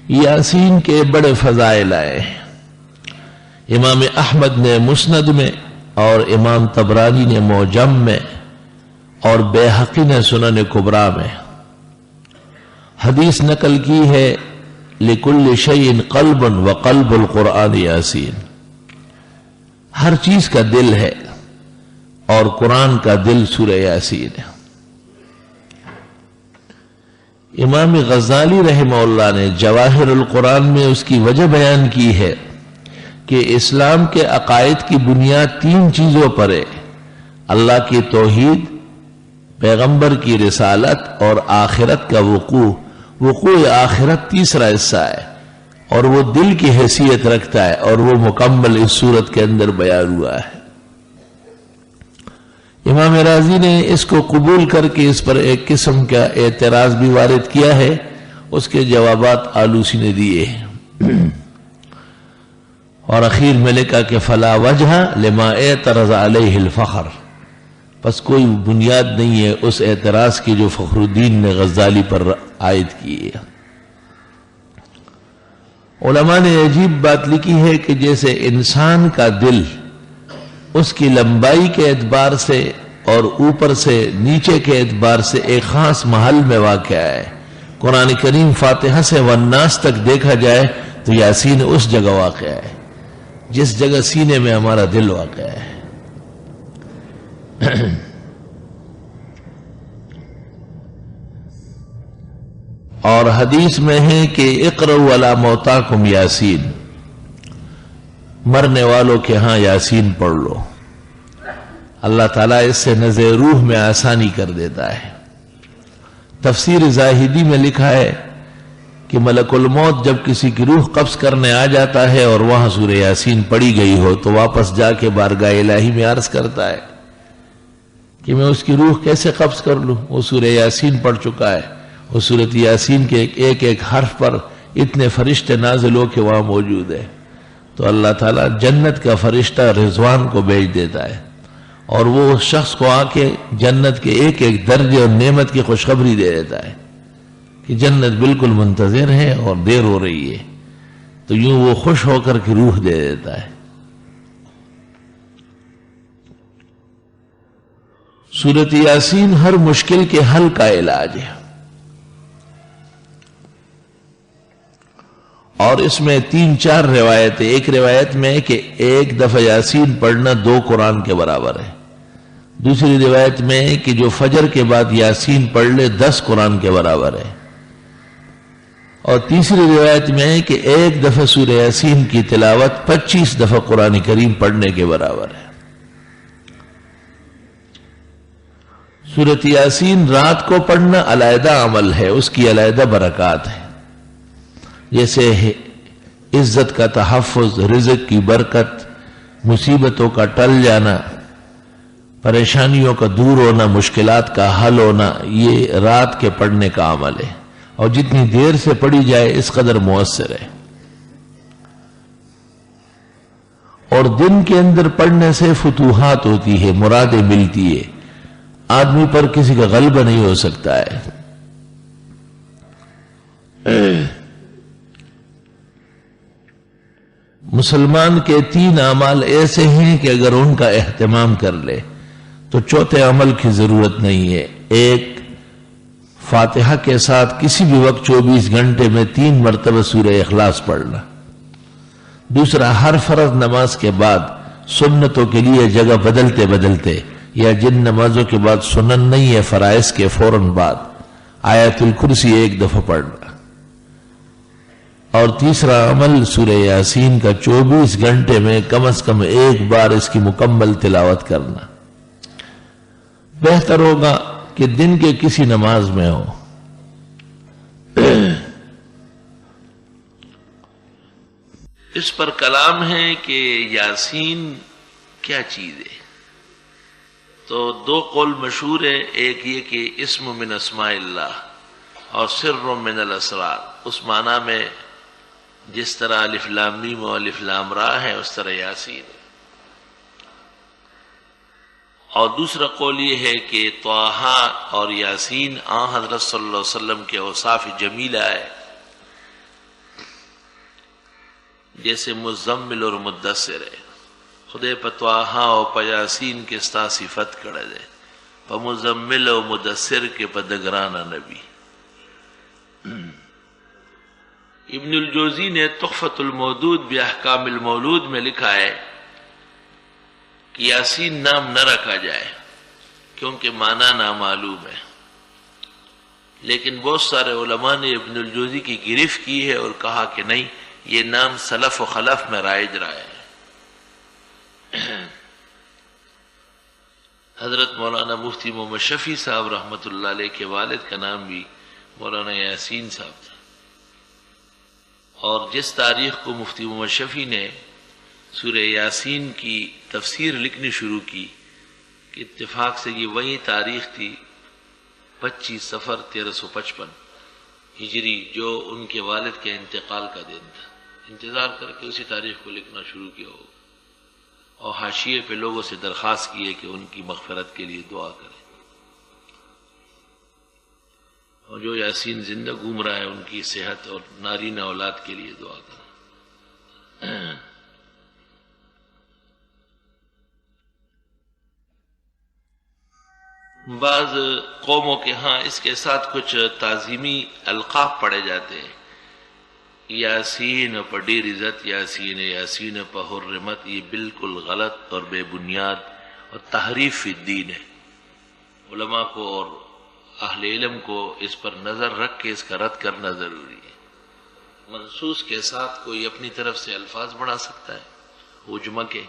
یاسین کے بڑے فضائل آئے ہیں۔ امام احمد نے مسند میں اور امام طبرانی نے معجم میں اور بیہقی نے سنن کبریٰ میں حدیث نقل کی ہے، لِكُلِّ شَيْءٍ قَلْبٌ وَقَلْبُ الْقُرْآنِ یاسین۔ ہر چیز کا دل ہے اور قرآن کا دل سورہ یاسین ہے۔ امام غزالی رحمہ اللہ نے جواہر القرآن میں اس کی وجہ بیان کی ہے کہ اسلام کے عقائد کی بنیاد 3 چیزوں پر ہے: اللہ کی توحید، پیغمبر کی رسالت اور آخرت کا وقوع آخرت تیسرا حصہ ہے، اور وہ دل کی حیثیت رکھتا ہے، اور وہ مکمل اس صورت کے اندر بیان ہوا ہے۔ امام راضی نے اس کو قبول کر کے اس پر ایک قسم کا اعتراض بھی وارد کیا ہے، اس کے جوابات آلوسی نے دیے ہیں، اور اخیر میں لکھا کہ فلا وجہ لما اعترض علیہ الفخر، پس کوئی بنیاد نہیں ہے اس اعتراض کی جو فخر الدین نے غزالی پر عائد کی ہے۔ علماء نے عجیب بات لکھی ہے کہ جیسے انسان کا دل اس کی لمبائی کے اعتبار سے اور اوپر سے نیچے کے اعتبار سے ایک خاص محل میں واقع ہے، قرآن کریم فاتحہ سے والناس تک دیکھا جائے تو یاسین اس جگہ واقع ہے جس جگہ سینے میں ہمارا دل واقع ہے۔ اور حدیث میں ہے کہ اقرؤوا علی موتاکم یاسین، مرنے والوں کے ہاں یاسین پڑھ لو، اللہ تعالیٰ اس سے نزع روح میں آسانی کر دیتا ہے۔ تفسیر زاہدی میں لکھا ہے کہ ملک الموت جب کسی کی روح قبض کرنے آ جاتا ہے اور وہاں سورہ یاسین پڑھی گئی ہو تو واپس جا کے بارگاہ الہی میں عرض کرتا ہے کہ میں اس کی روح کیسے قبض کر لوں، وہ سورہ یاسین پڑھ چکا ہے۔ اس سورۃ یاسین کے ایک ایک حرف پر اتنے فرشتے نازل ہو کے وہاں موجود ہے، تو اللہ تعالیٰ جنت کا فرشتہ رضوان کو بھیج دیتا ہے، اور وہ اس شخص کو آ کے جنت کے ایک ایک درجے اور نعمت کی خوشخبری دے دیتا ہے کہ جنت بالکل منتظر ہے اور دیر ہو رہی ہے، تو یوں وہ خوش ہو کر کے روح دے دیتا ہے۔ سورۃ یاسین ہر مشکل کے حل کا علاج ہے، اور اس میں 3-4 روایتیں، ایک روایت میں ہے کہ ایک دفعہ یاسین پڑھنا 2 قرآن کے برابر ہے، دوسری روایت میں ہے کہ جو فجر کے بعد یاسین پڑھ لے 10 قرآن کے برابر ہے، اور تیسری روایت میں ہے کہ ایک دفعہ سورہ یاسین کی تلاوت 25 دفعہ قرآن کریم پڑھنے کے برابر ہے۔ سورۃ یاسین رات کو پڑھنا علیحدہ عمل ہے، اس کی علیحدہ برکات ہے، جیسے عزت کا تحفظ، رزق کی برکت، مصیبتوں کا ٹل جانا، پریشانیوں کا دور ہونا، مشکلات کا حل ہونا، یہ رات کے پڑھنے کا عمل ہے، اور جتنی دیر سے پڑھی جائے اس قدر مؤثر ہے۔ اور دن کے اندر پڑھنے سے فتوحات ہوتی ہے، مرادیں ملتی ہے، آدمی پر کسی کا غلبہ نہیں ہو سکتا ہے۔ مسلمان کے 3 اعمال ایسے ہیں کہ اگر ان کا اہتمام کر لے تو چوتھے عمل کی ضرورت نہیں ہے۔ ایک، فاتحہ کے ساتھ کسی بھی وقت 24 گھنٹے میں 3 مرتبہ سورہ اخلاص پڑھنا۔ دوسرا، ہر فرض نماز کے بعد سنتوں کے لیے جگہ بدلتے بدلتے، یا جن نمازوں کے بعد سنن نہیں ہے فرائض کے فوراً بعد، آیت الکرسی 1 دفعہ پڑھنا۔ اور تیسرا عمل سورہ یاسین کا 24 گھنٹے میں کم از کم 1 بار اس کی مکمل تلاوت کرنا۔ بہتر ہوگا کہ دن کے کسی نماز میں ہو۔ اس پر کلام ہے کہ یاسین کیا چیز ہے، تو 2 قول مشہور ہے، ایک یہ کہ اسم من اسماء اللہ اور سر من الاسرار، اس معنی میں جس طرح الف لام میم و الف لام را ہے اس طرح یاسین۔ اور دوسرا قول یہ ہے کہ طٰہٰ اور یاسین حضرت صلی اللہ علیہ وسلم کے اوصاف جمیلہ ہے، جیسے مزمل اور مدثر ہے خدے پتواہا و پیاسین کے ستا صفت کڑے دے پا مزمل و مدثر کے پا دگرانا نبی. ابن الجوزی نے تحفۃ المودود باحکام المولود میں لکھا ہے کہ یاسین نام نہ رکھا جائے کیونکہ معنی نامعلوم ہے، لیکن بہت سارے علماء نے ابن الجوزی کی گرفت کی ہے اور کہا کہ نہیں، یہ نام سلف و خلف میں رائج رہا ہے. حضرت مولانا مفتی محمد شفیع صاحب رحمۃ اللہ علیہ کے والد کا نام بھی مولانا یاسین صاحب تھا، اور جس تاریخ کو مفتی محمد شفیع نے سورہ یاسین کی تفسیر لکھنی شروع کی کہ اتفاق سے یہ وہی تاریخ تھی 25 صفر 1355 ہجری، جو ان کے والد کے انتقال کا دن تھا. انتظار کر کے اسی تاریخ کو لکھنا شروع کیا ہو، اور حاشیے پہ لوگوں سے درخواست کی ہے کہ ان کی مغفرت کے لیے دعا کریں، اور جو یاسین زندہ گھوم رہا ہے ان کی صحت اور نارینہ اولاد کے لیے دعا کریں. بعض قوموں کے ہاں اس کے ساتھ کچھ تعظیمی القاب پڑھے جاتے ہیں. یاسین پر ڈیر عزت، یاسین پر حرمت، یہ بالکل غلط اور بے بنیاد اور تحریف فی الدین ہے. علماء کو اور اہل علم کو اس پر نظر رکھ کے اس کا رد کرنا ضروری ہے. منصوص کے ساتھ کوئی اپنی طرف سے الفاظ بڑھا سکتا ہے، حجمہ کے